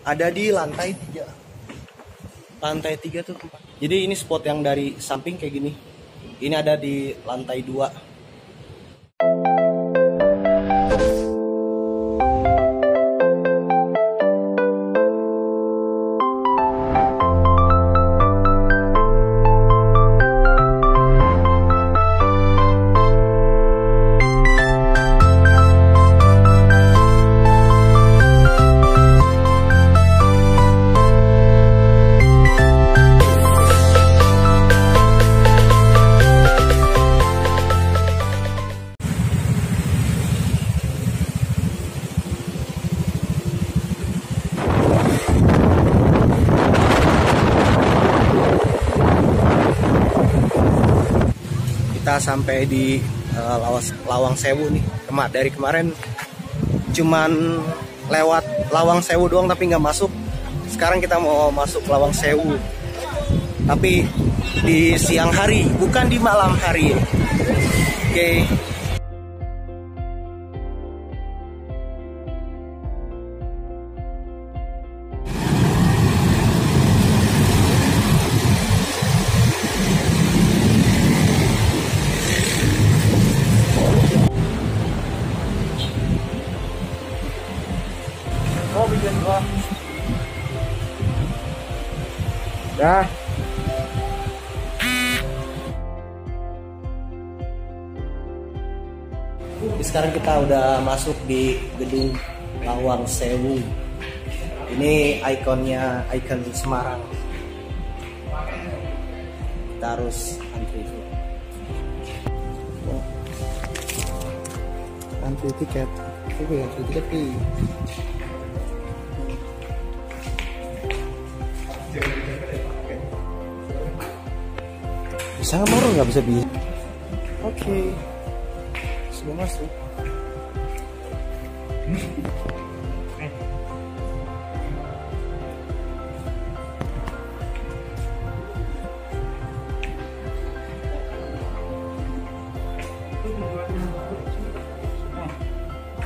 Ada di lantai 3. Lantai 3 tuh tempat. Jadi ini spot yang dari samping kayak gini. Ini ada di lantai 2. Kita sampai di Lawang Sewu nih. Dari kemarin cuman lewat Lawang Sewu doang tapi nggak masuk. Sekarang kita mau masuk Lawang Sewu, tapi di siang hari, bukan di malam hari. Oke. Oh, bikin gua. Dah. Sekarang kita udah masuk di gedung Lawang Sewu. Ini ikonnya, ikon Semarang. Kita harus antri itu. Antri tiket. Oke, antri tiket nih. Bisa nggak mau nggak bisa bisa. Oke, sudah masuk.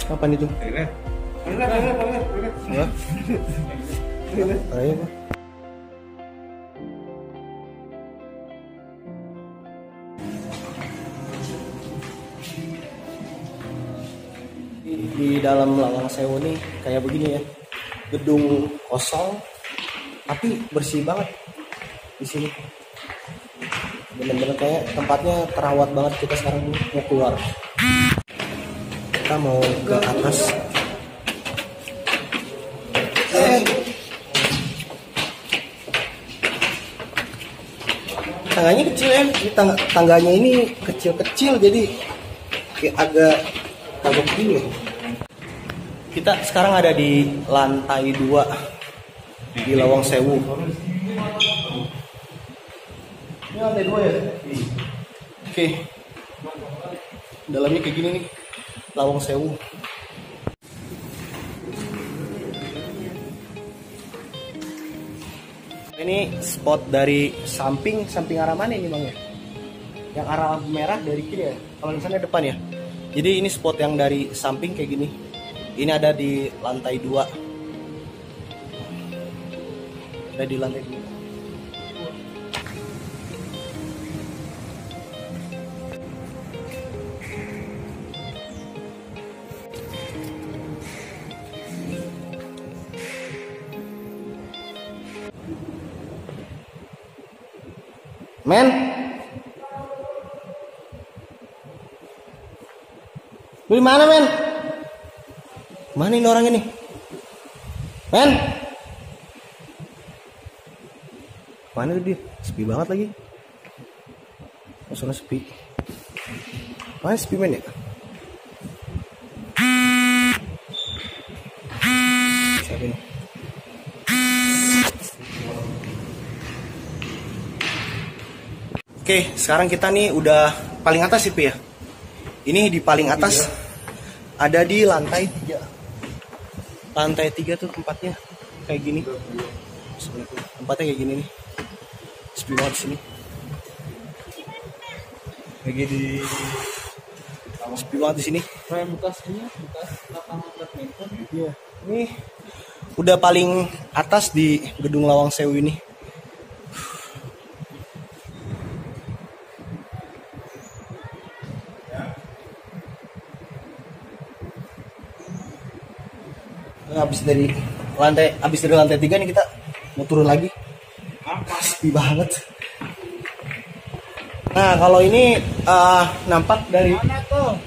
Kapan itu? Ya. Ayo. Di dalam Lawang Sewu nih kayak begini ya, gedung kosong tapi bersih banget di sini. Bener-bener kayak tempatnya terawat banget. Kita sekarang mau keluar, kita mau ke atas. Tangganya kecil ya, tangganya ini kecil-kecil jadi kayak agak begini. Kita sekarang ada di lantai 2 di Lawang Sewu. Ini lantai 2 ya? Oke. Dalamnya kayak gini nih, Lawang Sewu. Ini spot dari samping arah mana ini Bang ya? Yang arah lampu merah dari kiri ya? Kalau misalnya depan ya? Jadi ini spot yang dari samping kayak gini. Ini ada di lantai 2. Ada di lantai 2. Men, beli mana men? Mana ini orang ini? Men, mana dia? Sepi banget lagi. Masalah sepi. Mana sepi men ya? Siapa ini? Oke, sekarang kita nih udah paling atas sih ya. Ini di paling atas ada di lantai 3. Lantai 3 tuh tempatnya kayak gini. Tempatnya kayak gini nih. Sepi banget di sini. Kayak gini. Sepi banget di sini. Bekas lapangan badminton. Iya. Ini udah paling atas di gedung Lawang Sewu ini. Habis dari lantai 3 nih kita mau turun lagi. Sepi banget. Nah, kalau ini nampak dari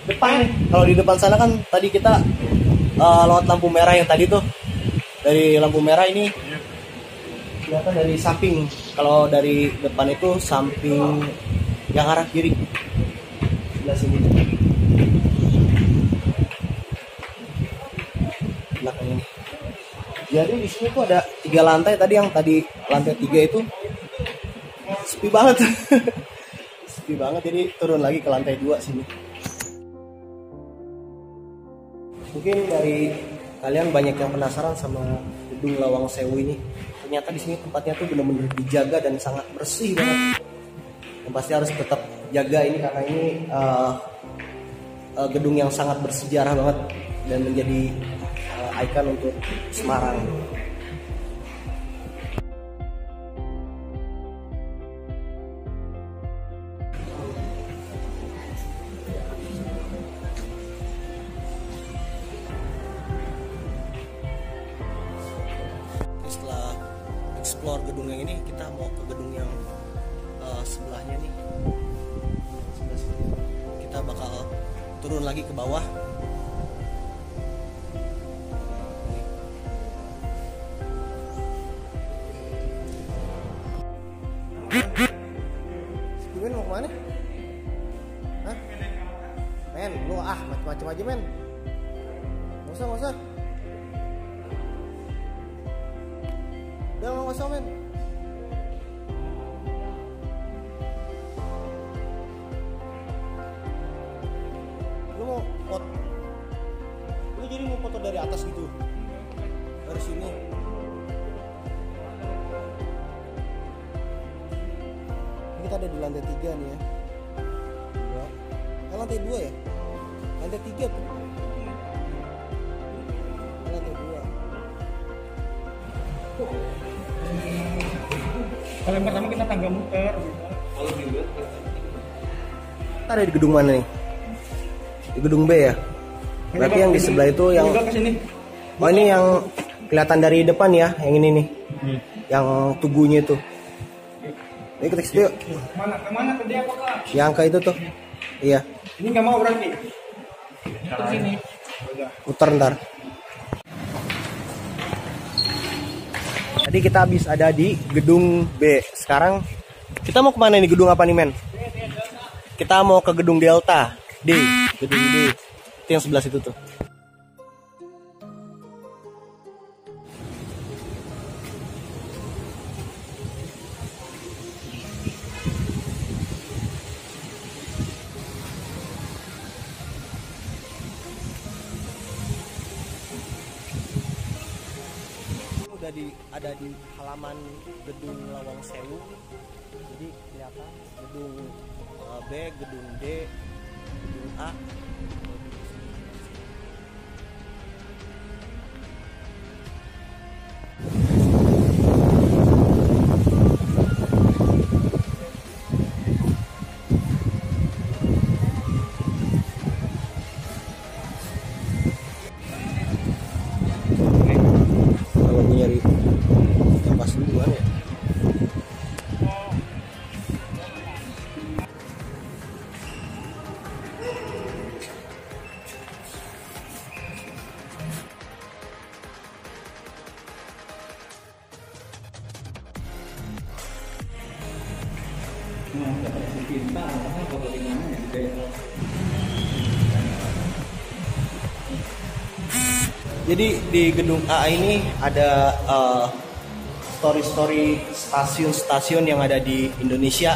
depan. Kalau di depan sana kan tadi kita lewat lampu merah yang tadi tuh. Dari lampu merah ini kelihatan dari samping. Kalau dari depan itu samping yang arah kiri. Sebelah sini. Belakang ini. Jadi di sini tuh ada 3 lantai tadi, yang tadi lantai 3 itu sepi banget. Sepi banget, jadi turun lagi ke lantai 2 sini. Mungkin dari kalian banyak yang penasaran sama gedung Lawang Sewu ini. Ternyata di sini tempatnya tuh benar-benar dijaga dan sangat bersih banget. Yang pasti harus tetap jaga ini karena ini gedung yang sangat bersejarah banget dan menjadi ikon untuk Semarang. Setelah explore gedung yang ini, kita mau ke gedung yang sebelahnya nih. Sebelah sini. Kita bakal turun lagi ke bawah. Men, mau kemana? Hah? Men, lu macam-macam aja men. Nggak usah. Udah nggak usah men. Lu mau foto? Lu jadi mau foto dari atas gitu? Dari sini? Kita ada di lantai 3 nih ya. Lantai 2 ya? Lantai 3 tuh. Lantai 2. Kalau yang pertama kita tangga muter. Kalau Kita ada di gedung mana nih? Di gedung B ya? Berarti yang di sebelah itu yang... Oh ini yang kelihatan dari depan ya, yang ini nih. Yang tugunya itu. Ini ke situ yuk. Kemana tadi apakah? Yang ke itu tuh. Iya. Ini nggak mau berarti. Ke sini. Putar ntar. Tadi kita habis ada di gedung B. Sekarang kita mau kemana nih? Gedung apa nih men? Kita mau ke gedung Delta D. Gedung D. Itu yang sebelah situ tuh. Ada di halaman gedung Lawang Sewu. Jadi kelihatan gedung B, gedung D, gedung A. Kalau nyari yang pas duluan ya. Jadi di gedung A ini ada story-story stasiun-stasiun yang ada di Indonesia.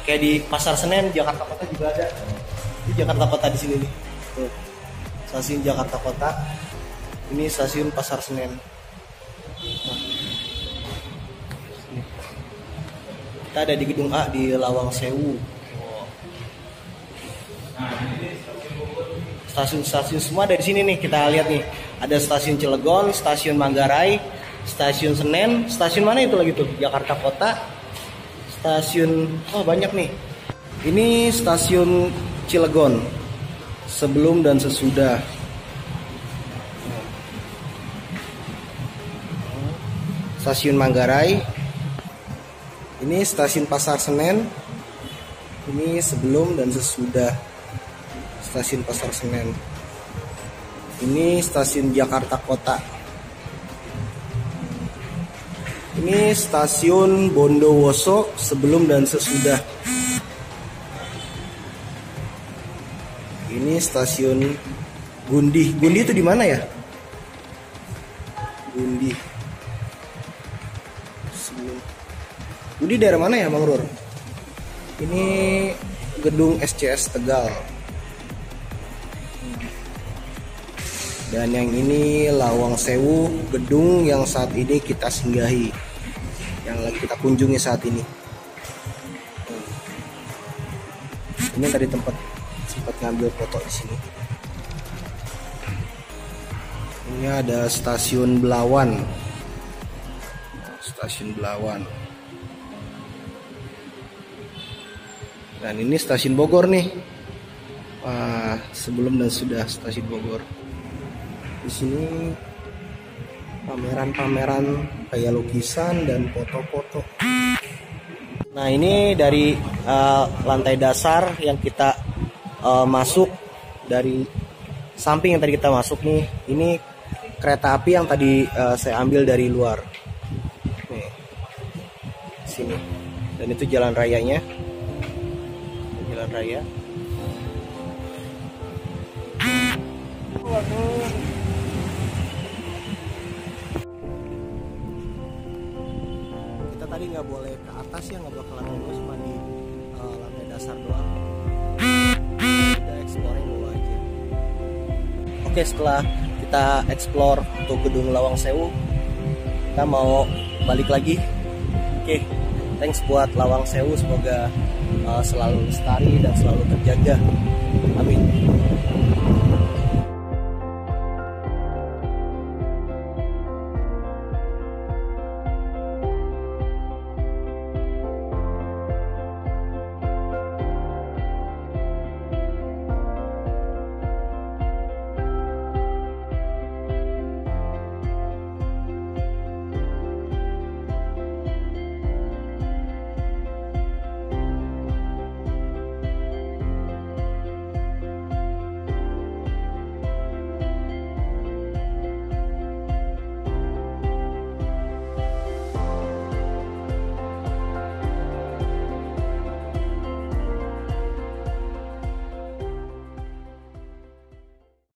Kayak di Pasar Senen, Jakarta Kota juga ada. Di Jakarta Kota di sini nih. Tuh. Stasiun Jakarta Kota. Ini stasiun Pasar Senen. Nah. Kita ada di gedung A di Lawang Sewu. Stasiun-stasiun semua dari sini nih, kita lihat nih. Ada stasiun Cilegon, stasiun Manggarai, Stasiun Senen. Stasiun mana itu lagi tuh? Jakarta Kota. Stasiun, oh banyak nih. Ini stasiun Cilegon. Sebelum dan sesudah. Stasiun Manggarai. Ini stasiun Pasar Senen. Ini sebelum dan sesudah stasiun Pasar Senen. Ini stasiun Jakarta Kota. Ini stasiun Bondowoso sebelum dan sesudah. Ini stasiun Gundi. Gundi itu di mana ya? Gundi. Gundi daerah mana ya, Bang Rur? Ini gedung SCS Tegal. Dan yang ini Lawang Sewu, gedung yang saat ini kita singgahi, yang lagi kita kunjungi saat ini. Ini tadi tempat sempat ngambil foto di sini. Ini ada stasiun Belawan. Stasiun Belawan. Dan ini stasiun Bogor nih. Wah, sebelum dan sudah stasiun Bogor. Di sini pameran-pameran kayak lukisan dan foto-foto. Nah, ini dari lantai dasar yang kita masuk dari samping yang tadi kita masuk nih. Ini kereta api yang tadi saya ambil dari luar. Nih, sini. Dan itu jalan rayanya. Jalan raya. Kita tadi nggak boleh ke atas ya, nggak bakalan lulus, cuma di lantai dasar doang. Udah exploring dulu aja. Oke, setelah kita explore untuk gedung Lawang Sewu, kita mau balik lagi. Oke, thanks buat Lawang Sewu, semoga selalu lestari dan selalu terjaga. Amin.